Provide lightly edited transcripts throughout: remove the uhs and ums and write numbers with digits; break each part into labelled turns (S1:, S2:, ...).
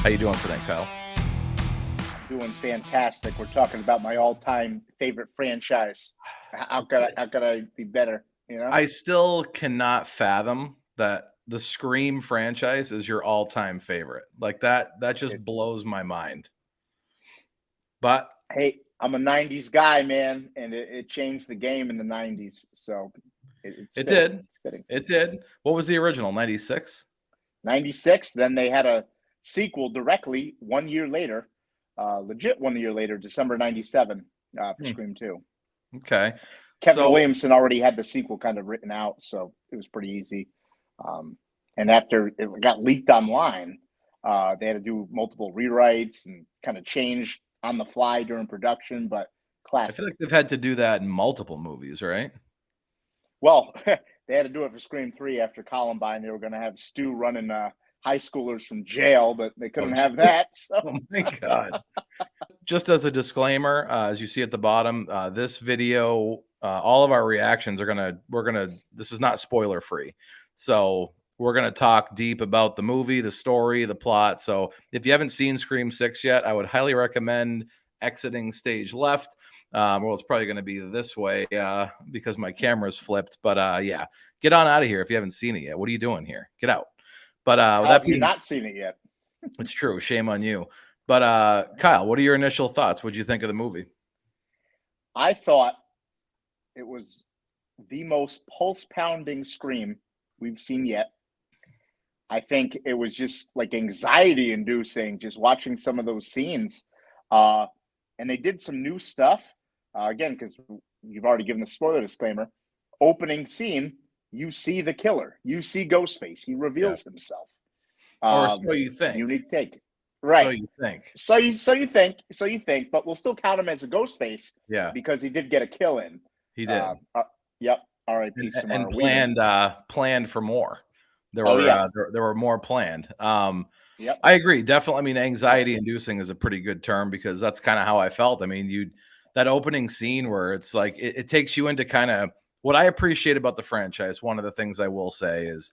S1: How you doing today, Kyle?
S2: Doing fantastic. We're talking about my all-time favorite franchise. How could I be better? You know,
S1: I still cannot fathom that the Scream franchise is your all-time favorite. Like that just
S2: It-
S1: blows my mind. But
S2: hey, I'm a '90s guy, man, and it changed the game in the '90s. So it's
S1: it
S2: fitting.
S1: did.
S2: It's fitting.
S1: It did. What was the original? 96?
S2: '96. Then they had a sequel directly 1 year later, legit 1 year later, December '97, for
S1: Hmm,
S2: Scream 2.
S1: okay.
S2: Kevin
S1: So
S2: Williamson already had the sequel kind of written out, so it was pretty easy. Um, and after it got leaked online, they had to do multiple rewrites and kind of change on the fly during production. But
S1: I feel
S2: classic.
S1: like they've had to do that in multiple movies, right?
S2: Well, they had to do it for Scream 3 after Columbine. They were going to have Stu running high schoolers from jail, but they
S1: Oh,
S2: couldn't have that. So
S1: oh my God. Just as a disclaimer, as you see at the bottom, this video, all of our reactions are this is not spoiler free. So we're gonna talk deep about the movie, the story, the plot. So if you haven't seen Scream 6 yet, I would highly recommend exiting stage left. Well, it's probably gonna be this way because my camera's flipped. But yeah, get on out of here if you haven't seen it yet. What are you doing here? Get out. But with
S2: how
S1: that
S2: have you
S1: being
S2: not seen it yet?
S1: it's true. Shame on you. But Kyle, what are your initial thoughts? What'd you think of the movie?
S2: I thought it was the most pulse pounding Scream we've seen yet. I think it was just like anxiety inducing just watching some of those scenes. Uh, and they did some new stuff. Again, because you've already given the spoiler disclaimer. Opening scene, you see the killer. You see Ghostface. He
S1: Yeah.
S2: reveals himself.
S1: Or so you think.
S2: Unique take.
S1: So
S2: Right.
S1: you think.
S2: So you think, but we'll still count him as a Ghostface
S1: Yeah,
S2: because he did get a kill in.
S1: he
S2: Uh,
S1: did.
S2: uh, yep.
S1: And
S2: R.I.P.
S1: and
S2: Samara Weaving.
S1: planned for more.
S2: Oh yeah.
S1: There were more planned.
S2: Yep.
S1: I agree. Definitely. I mean, anxiety inducing is a pretty good term because that's kind of how I felt. I mean, you that opening scene where it's like it takes you into kind of what I appreciate about the franchise. One of the things I will say is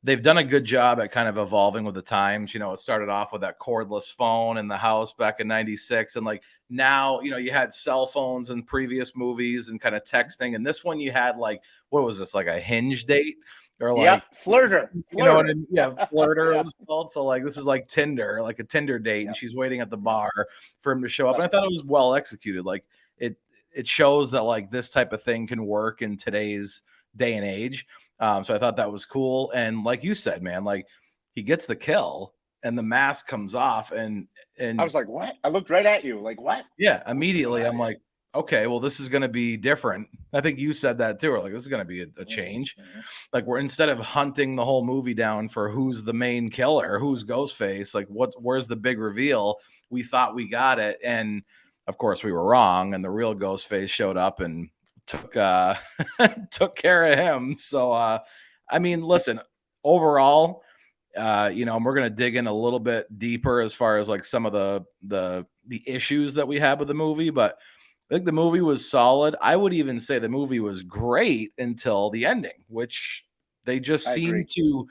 S1: they've done a good job at kind of evolving with the times. You know, it started off with that cordless phone in the house back in 96. And like now, you had cell phones in previous movies and kind of texting. And this one you had like, what was this, like a hinge date? Or like,
S2: Yep. Flirter.
S1: you know what I
S2: Flirter.
S1: mean? Yeah, flirter it
S2: Yeah.
S1: was called. So like this is like Tinder, like a Tinder date, and
S2: Yep.
S1: she's waiting at the
S2: Yep.
S1: bar for him to show up. And
S2: Yep.
S1: I thought it was well executed. Like it it shows that like this type of thing can work in today's day and age. So I thought that was cool. And like you said, man, like he gets the kill and the mask comes off
S2: I
S1: and
S2: was like, what? I looked right at you. Like, what?
S1: yeah,
S2: What's going
S1: immediately
S2: on
S1: I'm
S2: here?
S1: like, okay, well, this is gonna be different. I think you said that too. Or like, this is gonna be a
S2: Hmm.
S1: change.
S2: Hmm.
S1: Like, we're instead of hunting the whole movie down for who's the main killer, who's Ghostface, like where's the big reveal? We thought we got it, and of course we were wrong, and the real Ghostface showed up and took took care of him. So I mean, listen, overall, and we're gonna dig in a little bit deeper as far as like some of the issues that we had with the movie, but I think the movie was solid. I would even say the movie was great until the ending, which they just
S2: I
S1: seem
S2: agree.
S1: to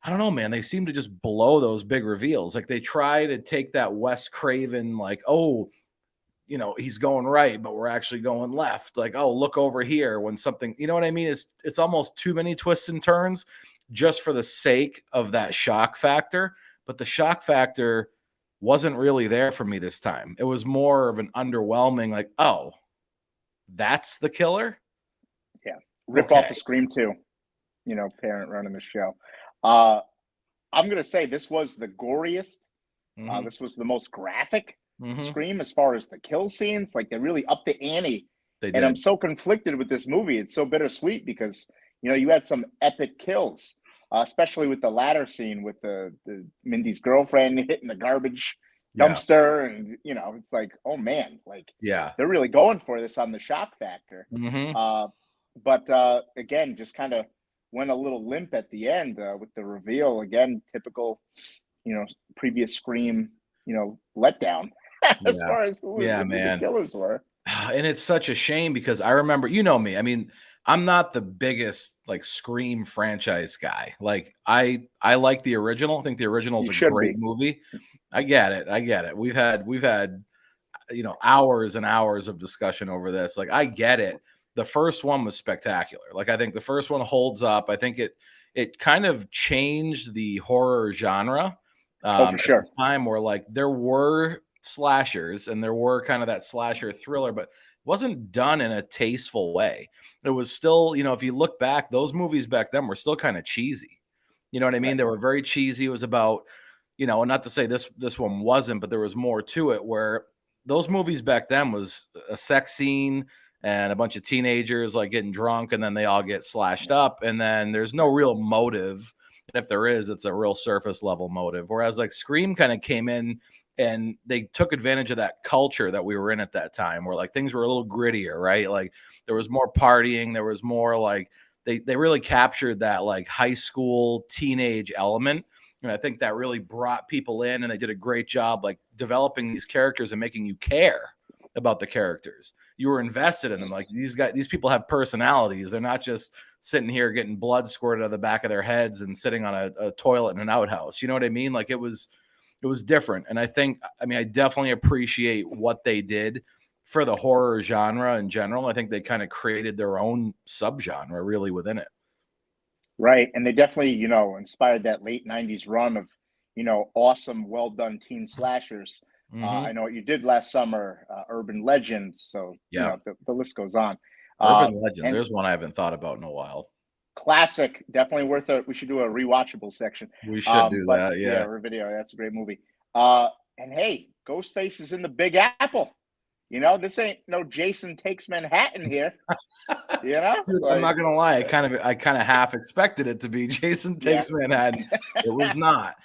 S1: I don't know, man. They seem to just blow those big reveals. Like they try to take that Wes Craven, like, oh, he's going right, but we're actually going left. Like, oh, look over here when something, you know what I mean? It's almost too many twists and turns just for the sake of that shock factor. But the shock factor wasn't really there for me this time. It was more of an underwhelming, like, oh, that's the killer?
S2: Yeah. Rip off
S1: Okay.
S2: a Scream 2, parent running the show. Uh, I'm going to say this was the goriest.
S1: Mhm.
S2: This was the most graphic
S1: Mhm.
S2: Scream as far as the kill scenes. Like, they really upped the ante.
S1: They
S2: And I'm
S1: did.
S2: so conflicted with this movie. It's so bittersweet because, you had some epic kills, especially with the latter scene with the Mindy's girlfriend hitting the garbage
S1: Yeah.
S2: dumpster. And, it's like, oh man, like
S1: Yeah.
S2: they're really going for this on the shock factor.
S1: Mhm.
S2: Uh, but again, just kind of went a little limp at the end with the reveal. Again, typical, you know, previous Scream, letdown as
S1: Yeah.
S2: far as who
S1: Yeah,
S2: the
S1: man.
S2: killers were.
S1: And it's such a shame because I remember, you know me. I mean, I'm not the biggest like Scream franchise guy. Like I like the original. I think the original is
S2: You
S1: a
S2: should
S1: great
S2: be.
S1: movie. I get it. I get it. We've had hours and hours of discussion over this. Like I get it. The first one was spectacular. Like I think the first one holds up. I think it kind of changed the horror genre
S2: Oh, for
S1: at the
S2: sure.
S1: time where like there were slashers and there were kind of that slasher thriller, but it wasn't done in a tasteful way. It was still, if you look back, those movies back then were still kind of cheesy. You know what I mean?
S2: Right.
S1: They were very cheesy. It was about, and not to say this one wasn't, but there was more to it where those movies back then was a sex scene and a bunch of teenagers like getting drunk and then they all get slashed up and then there's no real motive. And if there is, it's a real surface level motive. Whereas like Scream kind of came in and they took advantage of that culture that we were in at that time where like things were a little grittier, right? Like there was more partying, there was more like they really captured that like high school teenage element. And I think that really brought people in and they did a great job like developing these characters and making you care about the characters. You were invested in them. Like these people have personalities. They're not just sitting here getting blood squirted out of the back of their heads and sitting on a toilet in an outhouse. You know what I mean? Like it was different. And I definitely appreciate what they did for the horror genre in general. I think they kind of created their own subgenre really within it.
S2: Right. And they definitely, inspired that late 90s run of, awesome, well done teen slashers. I
S1: Hmm.
S2: know what you did last summer, Urban Legends. So,
S1: Yeah.
S2: the list goes on.
S1: Urban Legends.
S2: And
S1: There's one I haven't thought about in a while.
S2: classic, definitely worth it. We should do a rewatchable section.
S1: We should do
S2: But
S1: that.
S2: yeah,
S1: Yeah.
S2: or video. That's a great movie. And hey, Ghostface is in the Big Apple. This ain't no Jason Takes Manhattan here.
S1: Dude, I'm
S2: Like,
S1: not gonna lie. I kind of half expected it to be Jason
S2: yeah,
S1: Takes Manhattan. It was not.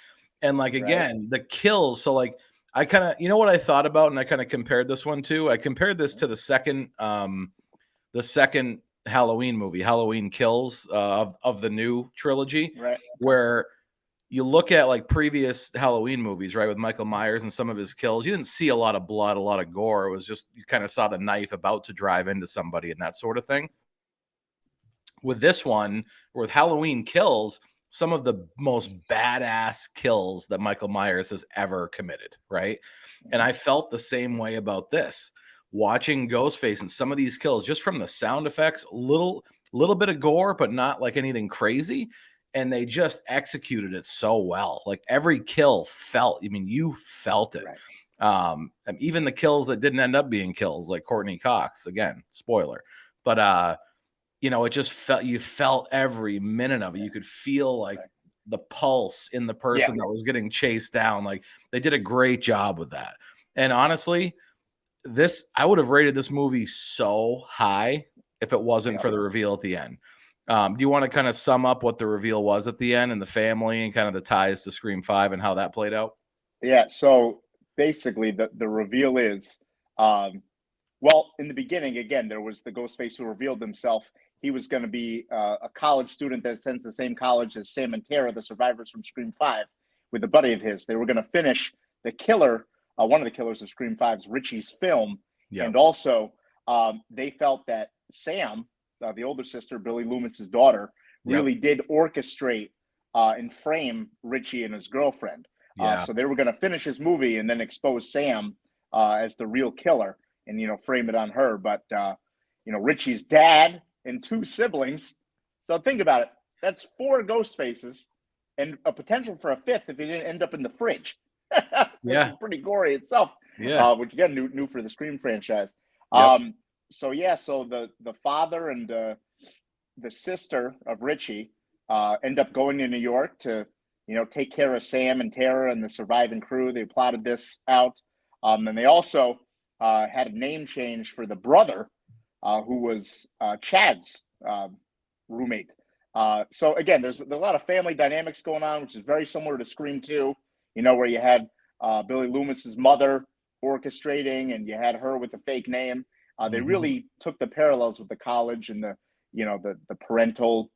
S1: And like
S2: right.
S1: again, the kills. So like I kind of, what I thought about, and I kind of compared this one to. I compared this to the second Halloween movie, Halloween Kills, of the new trilogy,
S2: Right. Okay.
S1: where you look at like previous Halloween movies, right, with Michael Myers and some of his kills, you didn't see a lot of blood, a lot of gore. It was just you kind of saw the knife about to drive into somebody and that sort of thing. With this one, with Halloween Kills, some of the most badass kills that Michael Myers has ever committed, right? And
S2: Mhm.
S1: I felt the same way about this. Watching Ghostface and some of these kills, just from the sound effects, little bit of gore, but not like anything crazy. And they just executed it so well. Like every kill felt, you felt it.
S2: Right.
S1: And even the kills that didn't end up being kills, like Courtney Cox, again, spoiler. But it just you felt every minute of it. You could feel like
S2: Right.
S1: the pulse in the
S2: Yeah.
S1: person that was getting chased down. Like they did a great job with that. And honestly, I would have rated this movie so high if it wasn't
S2: Yeah.
S1: for the reveal at the end. Do you want to kind of sum up what the reveal was at the end and the family and kind of the ties to Scream 5 and how that played out?
S2: Yeah. So basically, the reveal is, um, well, in the beginning, again, there was the Ghostface who revealed himself. He was going to be a college student that attends the same college as Sam and Tara, the survivors from Scream 5, with a buddy of his. They were going to finish the killer, one of the killers of Scream 5's Richie's film.
S1: Yeah.
S2: And also, they felt that Sam, the older sister, Billy Loomis's daughter,
S1: Yep.
S2: really did orchestrate and frame Richie and his girlfriend.
S1: Yeah.
S2: So they were going to finish his movie and then expose Sam as the real killer and frame it on her. But Richie's dad and two siblings. So think about it. That's four ghost faces and a potential for a fifth if he didn't end up in the fridge, which
S1: Yeah.
S2: is pretty gory itself.
S1: Yeah.
S2: Which again, new for the Scream franchise.
S1: Yep.
S2: So yeah, so the father and the sister of Richie end up going to New York to take care of Sam and Tara and the surviving crew. They plotted this out, and they also had a name change for the brother, who was Chad's roommate. So again, there's a lot of family dynamics going on, which is very similar to Scream 2. Where you had Billy Loomis's mother orchestrating, and you had her with the fake name. They
S1: Mhm.
S2: really took the parallels with the college and the parental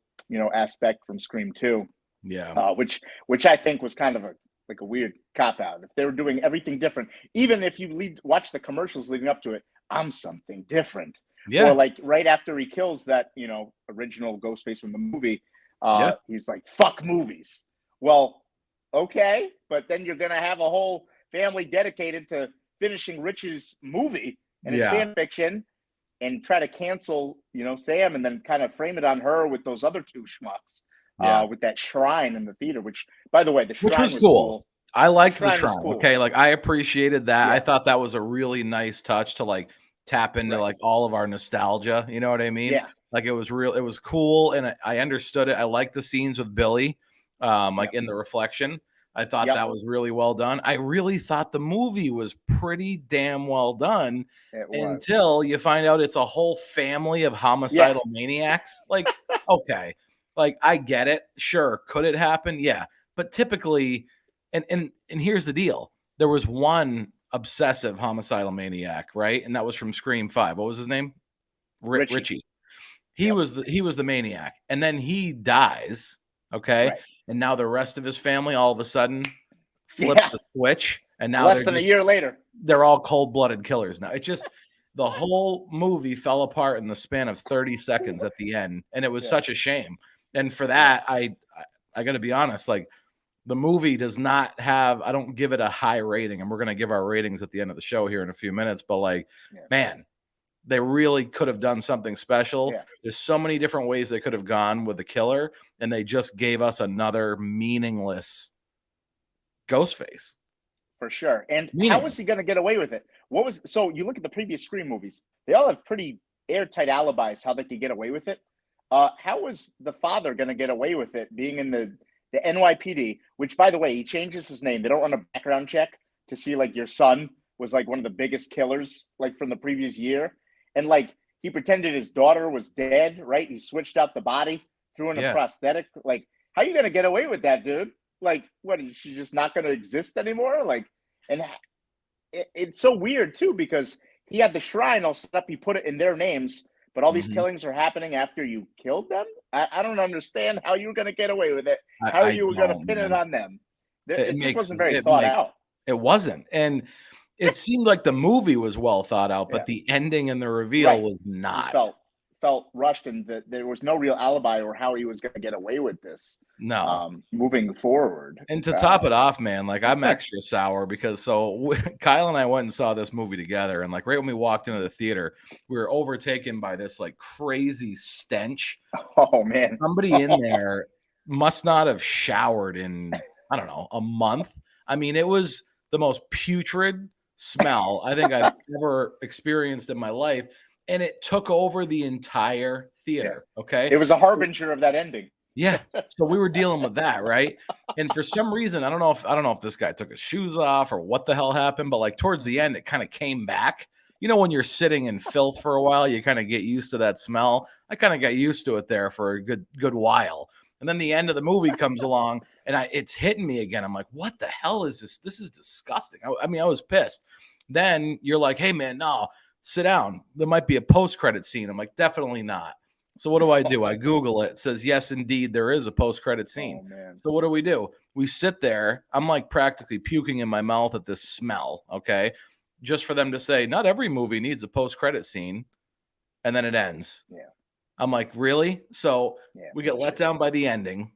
S2: aspect from Scream 2,
S1: Yeah.
S2: which I think was kind of a weird cop out. If they were doing everything different, even if you watch the commercials leading up to it, I'm something different.
S1: Yeah.
S2: Or like right after he kills that, original Ghostface from the movie,
S1: Yeah.
S2: he's like, "Fuck movies." Well, okay, but then you're gonna have a whole family dedicated to finishing Rich's movie and his
S1: Yeah.
S2: fan fiction, and try to cancel, Sam, and then kind of frame it on her with those other two schmucks,
S1: Yeah.
S2: with that shrine in the theater. Which, by the way, the
S1: Which
S2: shrine
S1: was
S2: was
S1: cool.
S2: cool.
S1: I liked the
S2: Shrine was
S1: shrine.
S2: cool.
S1: Okay. Like I appreciated that. I
S2: Yeah.
S1: thought that was a really nice touch to like tap into
S2: Right.
S1: like all of our nostalgia. You know what I mean?
S2: Yeah.
S1: Like it was real, it was cool, and I understood it. I liked the scenes with Billy, like
S2: Yep.
S1: in the reflection. I thought
S2: Yep.
S1: that was really well done. I really thought the movie was pretty damn well done
S2: It was.
S1: until you find out it's a whole family of
S2: Yeah.
S1: homicidal maniacs. Like, okay, like I get it. Sure, could it happen? Yeah, but typically, and here's the deal: there was one obsessive homicidal maniac, right? And that was from Scream 5. What was his name?
S2: Richie.
S1: Richie.
S2: Yep.
S1: He was the maniac, and then he dies. Okay,
S2: Right.
S1: and now the rest of his family all of a sudden flips
S2: Yeah.
S1: a switch, and now
S2: Less than a year later.
S1: they're all cold-blooded killers now. It just the whole movie fell apart in the span of 30 seconds at the end, and it was
S2: Yeah.
S1: such a shame. And for that, I got to be honest, like the movie does not have, I don't give it a high rating, and we're going to give our ratings at the end of the show here in a few minutes, but like,
S2: Yeah.
S1: man, they really could have done something special.
S2: Yeah.
S1: There's so many different ways they could have gone with the killer, and they just gave us another meaningless Ghostface.
S2: For sure. And how
S1: Meaningless.
S2: was he going to get away with it? So you look at the previous Scream movies, they all have pretty airtight alibis how they could get away with it. How was the father going to get away with it being in the NYPD, which, by the way, he changes his name. They don't run a background check to see like your son was like one of the biggest killers like from the previous year. And like he pretended his daughter was dead, right? He switched out the body, threw in a
S1: Yeah.
S2: prosthetic. Like, how you going to get away with that, dude? Like, what? She's just not going to exist anymore? Like, and it's so weird too because he had the shrine all set up. He put it in their names, but all these
S1: Mhm.
S2: killings are happening after you killed them. I don't understand how you were going to get away with it.
S1: I
S2: How you were going to
S1: don't,
S2: pin it
S1: man.
S2: on them.
S1: It
S2: It just
S1: makes
S2: wasn't very
S1: it
S2: thought
S1: makes
S2: out.
S1: it wasn't, and it seemed like the movie was well thought out, but
S2: Yeah.
S1: the ending and the reveal
S2: Right.
S1: was
S2: Just
S1: not.
S2: felt rushed, and that there was no real alibi or how he was going to get away with this.
S1: No.
S2: Moving forward.
S1: And to top it off, man, like I'm extra sour because Kyle and I went and saw this movie together, and like right when we walked into the theater, we were overtaken by this like crazy stench.
S2: Oh man,
S1: Somebody in there must not have showered in, I don't know, a month. I mean, it was the most putrid smell I think I've ever experienced in my life, and it took over the entire theater. Okay,
S2: it was a harbinger of that ending.
S1: yeah. So we were dealing with that, right? And for some reason, I don't know if this guy took his shoes off or what the hell happened, but like towards the end, it kind of came back. You know, when you're sitting in filth for a while, you kind of get used to that smell. I kind of got used to it there for a good while. And then the end of the movie comes along and it's hitting me again. I'm like, what the hell is this? This is disgusting. I mean, I was pissed. Then you're like, hey man, no, sit down. There might be a post-credit scene. I'm like, definitely not. So what do? I Google it. It says, yes, indeed, there is a post-credit scene.
S2: Oh man.
S1: So what do? We sit there. I'm like practically puking in my mouth at this smell, okay? Just for them to say, not every movie needs a post-credit scene, and then it ends.
S2: Yeah.
S1: I'm like, really? So
S2: Yeah,
S1: we get let down by the ending.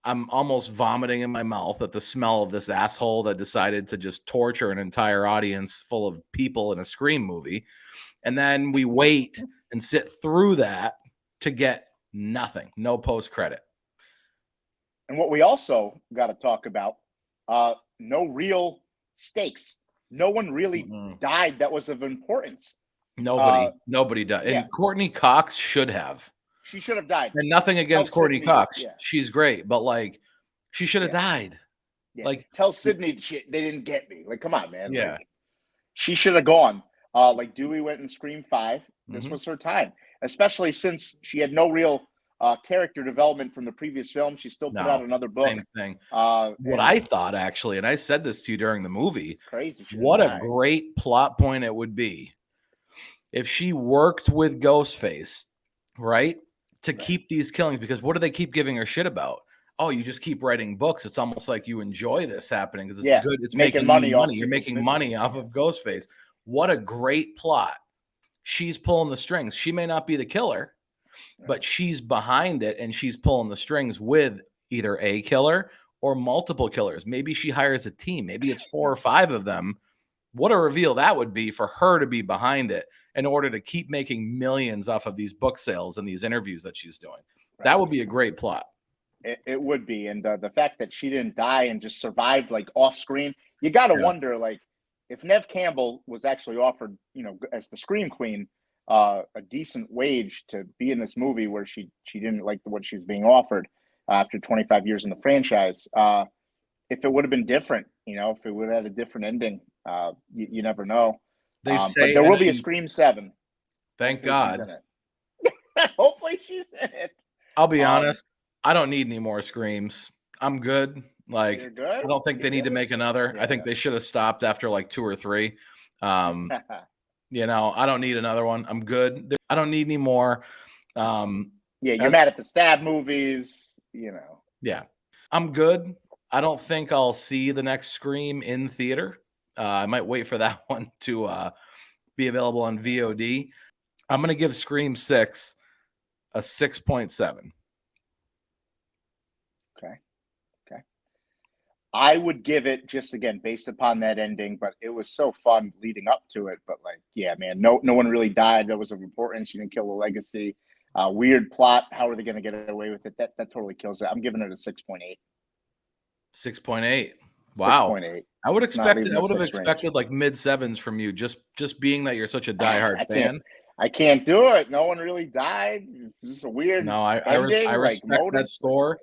S1: I'm almost vomiting in my mouth at the smell of this asshole that decided to just torture an entire audience full of people in a Scream movie. And then we wait and sit through that to get nothing, no post credit.
S2: And what we also got to talk about, no real stakes. No one really died that was of importance.
S1: Nobody died.
S2: Yeah.
S1: And Courtney Cox should have.
S2: She should have died.
S1: And nothing against
S2: Tell
S1: Courtney
S2: Sydney,
S1: Cox.
S2: yeah.
S1: She's great, but like she should have
S2: Yeah.
S1: died.
S2: Yeah.
S1: Like
S2: tell Sydney shit. They didn't get me. Like, come on, man.
S1: Yeah.
S2: Like, she should have gone. Like Dewey went in Scream 5. This was her time, especially since she had no real character development from the previous film. She still put out another book.
S1: Same thing.
S2: What
S1: I thought actually, and I said this to you during the movie,
S2: crazy.
S1: What a great plot point it would be if she worked with Ghostface, right? To keep these killings, because what do they keep giving her shit about? Oh, you just keep writing books. It's almost like you enjoy this happening because it's good. It's making money. You're making money off of Ghostface. What a great plot. she's pulling the strings. She may not be the killer, but she's behind it and she's pulling the strings with either a killer or multiple killers. Maybe she hires a team. Maybe it's 4 or 5 of them. What a reveal that would be for her to be behind it in order to keep making millions off of these book sales and these interviews that she's doing. Right. That would be a great plot.
S2: It would be. And the fact that she didn't die and just survived like off screen, you got to wonder, like, if Neve Campbell was actually offered, as the Scream Queen, a decent wage to be in this movie where she didn't like what she's being offered after 25 years in the franchise, if it would have been different, if it would have had a different ending, you never know.
S1: They say
S2: but there will be a Scream 7.
S1: Thank God.
S2: Hopefully she's in it.
S1: I'll be honest. I don't need any more Screams. I'm good. Like, I don't think they need to make another. Yeah. I think they should have stopped after like 2 or 3. I don't need another one. I'm good. I don't need any more.
S2: You're mad at the Stab movies,
S1: Yeah, I'm good. I don't think I'll see the next Scream in theater. I might wait for that one to be available on VOD. I'm going to give Scream 6 a 6.7.
S2: Okay. I would give it, just again based upon that ending, but it was so fun leading up to it. But like, yeah, man, no one really died. That was of importance. You didn't kill the legacy. Weird plot. How are they going to get away with it? That totally kills it. I'm giving it a 6.8.
S1: 6.8. Wow.
S2: 6.8.
S1: I would have expected like mid-7s from you, just being that you're such a diehard fan.
S2: I can't do it. No one really died. It's just a weird.
S1: No, I respect that score.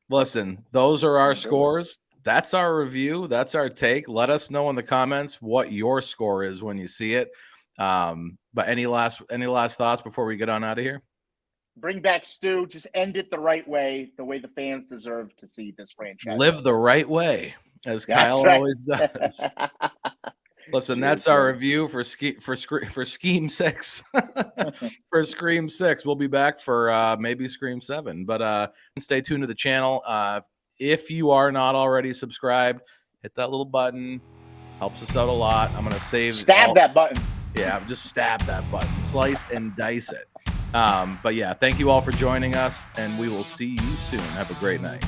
S1: Listen, those are our scores. That's our review. That's our take. Let us know in the comments what your score is when you see it. But any last thoughts before we get on out of here?
S2: Bring back Stu. Just end it the right way, the way the fans deserve to see this franchise.
S1: Live the right way, as Kyle always does. Listen, that's our review for Scream 6. For Scream 6. We'll be back for maybe Scream 7. But stay tuned to the channel. If you are not already subscribed, hit that little button. Helps us out a lot. I'm going to
S2: stab that button.
S1: Yeah, just stab that button. Slice and dice it. But yeah, thank you all for joining us, and we will see you soon. Have a great night.